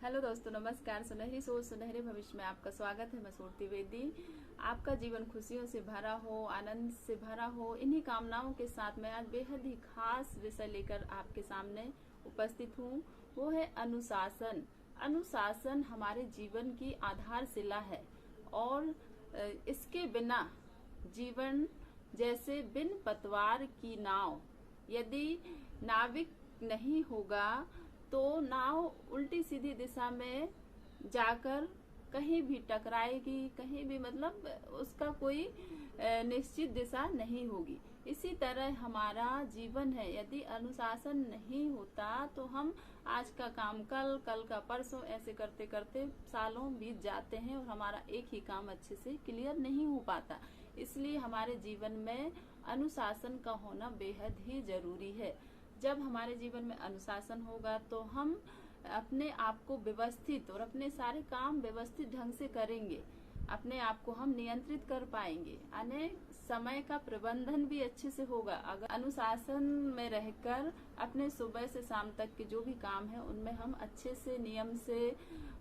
Hello दोस्तों, नमस्कार। सुनहरी सोच सुनहरे भविष्य में आपका स्वागत है। मैं सूरती वेदी। आपका जीवन खुशियों से भरा हो, आनंद से भरा हो, इन्हीं कामनाओं के साथ मैं आज बेहद ही खास विषय लेकर आपके सामने उपस्थित हूँ। वो है अनुशासन। अनुशासन हमारे जीवन की आधारशिला है और इसके बिना जीवन जैसे बिन पतवार की नाव, यदि नाविक नहीं होगा तो नाव उल्टी सीधी दिशा में जाकर कहीं भी टकराएगी, कहीं भी मतलब उसका कोई निश्चित दिशा नहीं होगी। इसी तरह हमारा जीवन है, यदि अनुशासन नहीं होता तो हम आज का काम कल, कल का परसों, ऐसे करते करते सालों बीत जाते हैं और हमारा एक ही काम अच्छे से क्लियर नहीं हो पाता। इसलिए हमारे जीवन में अनुशासन का होना बेहद ही जरूरी है। जब हमारे जीवन में अनुशासन होगा तो हम अपने आप को व्यवस्थित और अपने सारे काम व्यवस्थित ढंग से करेंगे, अपने आप को हम नियंत्रित कर पाएंगे, यानी समय का प्रबंधन भी अच्छे से होगा। अगर अनुशासन में रहकर अपने सुबह से शाम तक के जो भी काम है उनमें हम अच्छे से, नियम से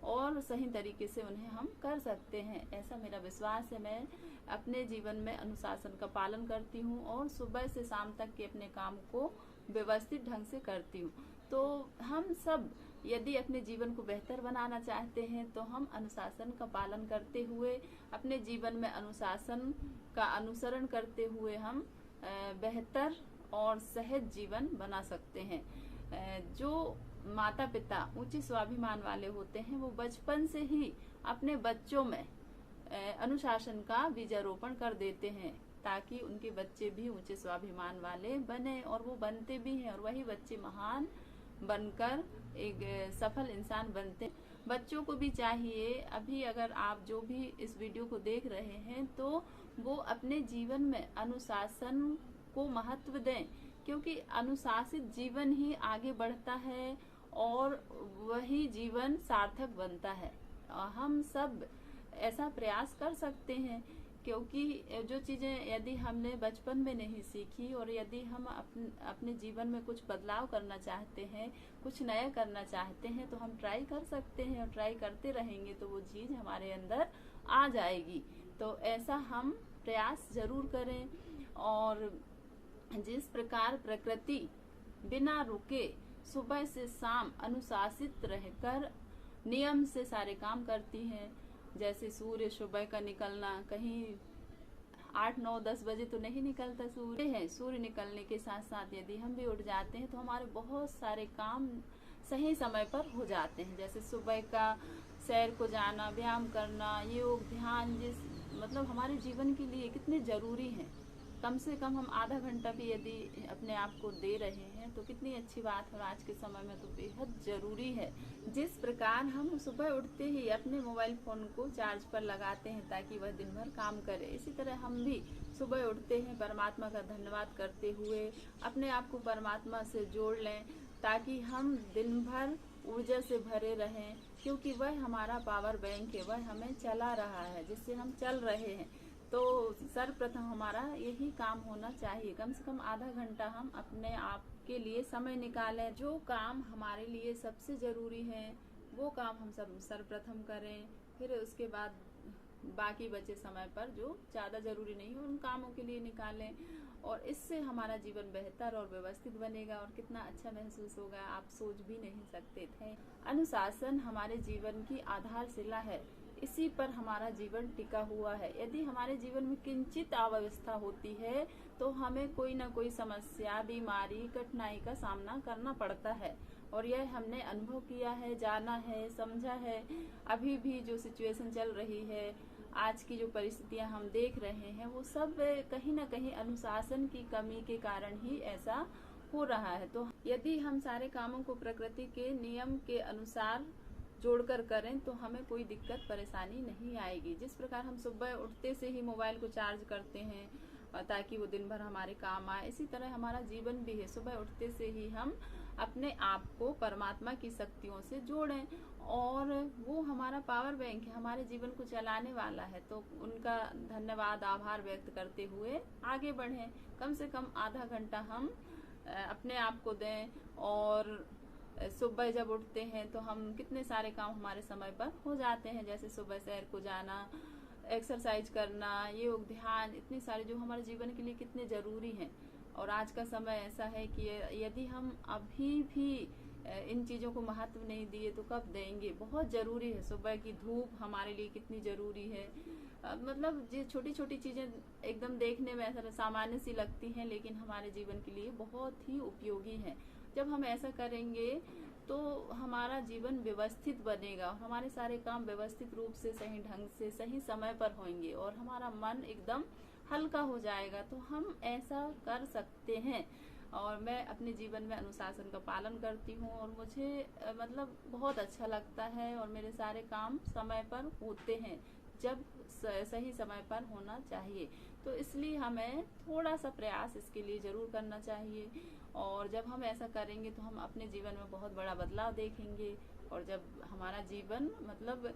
और सही तरीके से उन्हें हम कर सकते हैं, ऐसा मेरा विश्वास है। मैं अपने जीवन में अनुशासन का पालन करती हूँ और सुबह से शाम तक के अपने काम को व्यवस्थित ढंग से करती हूँ। तो हम सब यदि अपने जीवन को बेहतर बनाना चाहते हैं तो हम अनुशासन का पालन करते हुए, अपने जीवन में अनुशासन का अनुसरण करते हुए हम बेहतर और सहज जीवन बना सकते हैं। जो माता पिता ऊंचे स्वाभिमान वाले होते हैं वो बचपन से ही अपने बच्चों में अनुशासन का बीजारोपण कर देते हैं ताकि उनके बच्चे भी ऊंचे स्वाभिमान वाले बने, और वो बनते भी हैं और वही बच्चे महान बनकर एक सफल इंसान बनते। बच्चों को भी चाहिए, अभी अगर आप जो भी इस वीडियो को देख रहे हैं तो वो अपने जीवन में अनुशासन को महत्व दें, क्योंकि अनुशासित जीवन ही आगे बढ़ता है और वही जीवन सार्थक बनता है। हम सब ऐसा प्रयास कर सकते हैं, क्योंकि जो चीजें यदि हमने बचपन में नहीं सीखी और यदि हम अपने जीवन में कुछ बदलाव करना चाहते हैं, कुछ नया करना चाहते हैं, तो हम ट्राई कर सकते हैं और ट्राई करते रहेंगे तो वो चीज हमारे अंदर आ जाएगी। तो ऐसा हम प्रयास जरूर करें। और जिस प्रकार प्रकृति बिना रुके सुबह से शाम अनुशासित रहकर नियम से सारे काम करती है, जैसे सूर्य सुबह का निकलना, कहीं 8, 9, 10 बजे तो नहीं निकलता सूर्य है। सूर्य निकलने के साथ साथ यदि हम भी उठ जाते हैं तो हमारे बहुत सारे काम सही समय पर हो जाते हैं, जैसे सुबह का सैर को जाना, व्यायाम करना, योग, ध्यान, मतलब हमारे जीवन के लिए कितने जरूरी हैं। कम से कम हम आधा घंटा भी यदि अपने आप को दे रहे हैं तो कितनी अच्छी बात है, और आज के समय में तो बेहद जरूरी है। जिस प्रकार हम सुबह उठते ही अपने मोबाइल फोन को चार्ज पर लगाते हैं ताकि वह दिन भर काम करे, इसी तरह हम भी सुबह उठते हैं परमात्मा का धन्यवाद करते हुए अपने आप को परमात्मा से जोड़ लें ताकि हम दिन भर ऊर्जा से भरे रहें, क्योंकि वह हमारा पावर बैंक है, वह हमें चला रहा है, जिससे हम चल रहे हैं। तो सर्वप्रथम हमारा यही काम होना चाहिए, कम से कम आधा घंटा हम अपने आप के लिए समय निकालें। जो काम हमारे लिए सबसे जरूरी है वो काम हम सब सर्वप्रथम करें, फिर उसके बाद बाकी बचे समय पर जो ज्यादा जरूरी नहीं है उन कामों के लिए निकालें, और इससे हमारा जीवन बेहतर और व्यवस्थित बनेगा और कितना अच्छा महसूस होगा आप सोच भी नहीं सकते थे। अनुशासन हमारे जीवन की आधारशिला है, इसी पर हमारा जीवन टिका हुआ है। यदि हमारे जीवन में किंचित अव्यवस्था होती है तो हमें कोई ना कोई समस्या, बीमारी, कठिनाई का सामना करना पड़ता है, और यह हमने अनुभव किया है, जाना है, समझा है। अभी भी जो सिचुएशन चल रही है, आज की जो परिस्थितियां हम देख रहे हैं, वो सब कहीं ना कहीं अनुशासन की कमी के कारण ही ऐसा हो रहा है। तो यदि हम सारे कामों को प्रकृति के नियम के अनुसार जोड़कर करें तो हमें कोई दिक्कत परेशानी नहीं आएगी। जिस प्रकार हम सुबह उठते से ही मोबाइल को चार्ज करते हैं ताकि वो दिन भर हमारे काम आए, इसी तरह हमारा जीवन भी है। सुबह उठते से ही हम अपने आप को परमात्मा की शक्तियों से जोड़ें, और वो हमारा पावर बैंक है, हमारे जीवन को चलाने वाला है। तो उनका धन्यवाद, आभार व्यक्त करते हुए आगे बढ़ें। कम से कम आधा घंटा हम अपने आप को दें और सुबह जब उठते हैं तो हम कितने सारे काम हमारे समय पर हो जाते हैं, जैसे सुबह सैर को जाना, एक्सरसाइज करना, योग, ध्यान, इतनी सारी जो हमारे जीवन के लिए कितने जरूरी हैं। और आज का समय ऐसा है कि यदि हम अभी भी इन चीजों को महत्व नहीं दिए तो कब देंगे। बहुत जरूरी है। सुबह की धूप हमारे लिए कितनी जरूरी है। मतलब ये छोटी छोटी चीजें एकदम देखने में ऐसा सामान्य सी लगती हैं, लेकिन हमारे जीवन के लिए बहुत ही उपयोगी है। जब हम ऐसा करेंगे तो हमारा जीवन व्यवस्थित बनेगा और हमारे सारे काम व्यवस्थित रूप से, सही ढंग से, सही समय पर होंगे और हमारा मन एकदम हल्का हो जाएगा। तो हम ऐसा कर सकते हैं। और मैं अपने जीवन में अनुशासन का पालन करती हूँ और मुझे मतलब बहुत अच्छा लगता है और मेरे सारे काम समय पर होते हैं, जब सही समय पर होना चाहिए। तो इसलिए हमें थोड़ा सा प्रयास इसके लिए जरूर करना चाहिए। और जब हम ऐसा करेंगे तो हम अपने जीवन में बहुत बड़ा बदलाव देखेंगे। और जब हमारा जीवन मतलब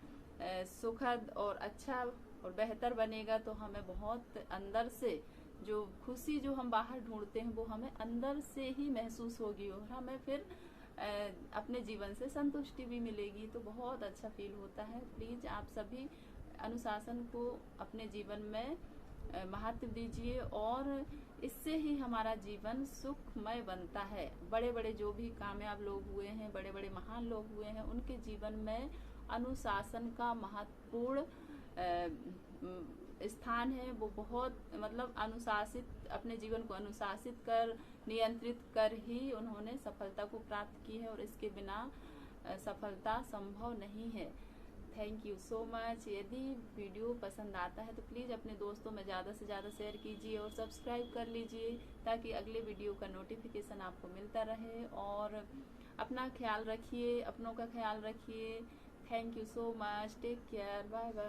सुखद और अच्छा और बेहतर बनेगा तो हमें बहुत अंदर से जो खुशी जो हम बाहर ढूंढते हैं वो हमें अंदर से ही महसूस होगी और हमें फिर अपने जीवन से संतुष्टि भी मिलेगी। तो बहुत अच्छा फील होता है। प्लीज आप सभी अनुशासन को अपने जीवन में महत्व दीजिए और इससे ही हमारा जीवन सुखमय बनता है। बड़े बड़े जो भी कामयाब लोग हुए हैं, बड़े बड़े महान लोग हुए हैं, उनके जीवन में अनुशासन का महत्वपूर्ण स्थान है। वो बहुत मतलब अनुशासित, अपने जीवन को अनुशासित कर, नियंत्रित कर ही उन्होंने सफलता को प्राप्त की है और इसके बिना सफलता संभव नहीं है। Thank you so much. यदि वीडियो पसंद आता है तो प्लीज़ अपने दोस्तों में ज़्यादा से ज़्यादा शेयर कीजिए और सब्सक्राइब कर लीजिए ताकि अगले वीडियो का नोटिफिकेशन आपको मिलता रहे। और अपना ख्याल रखिए, अपनों का ख्याल रखिए। Thank you so much. Take care. Bye bye.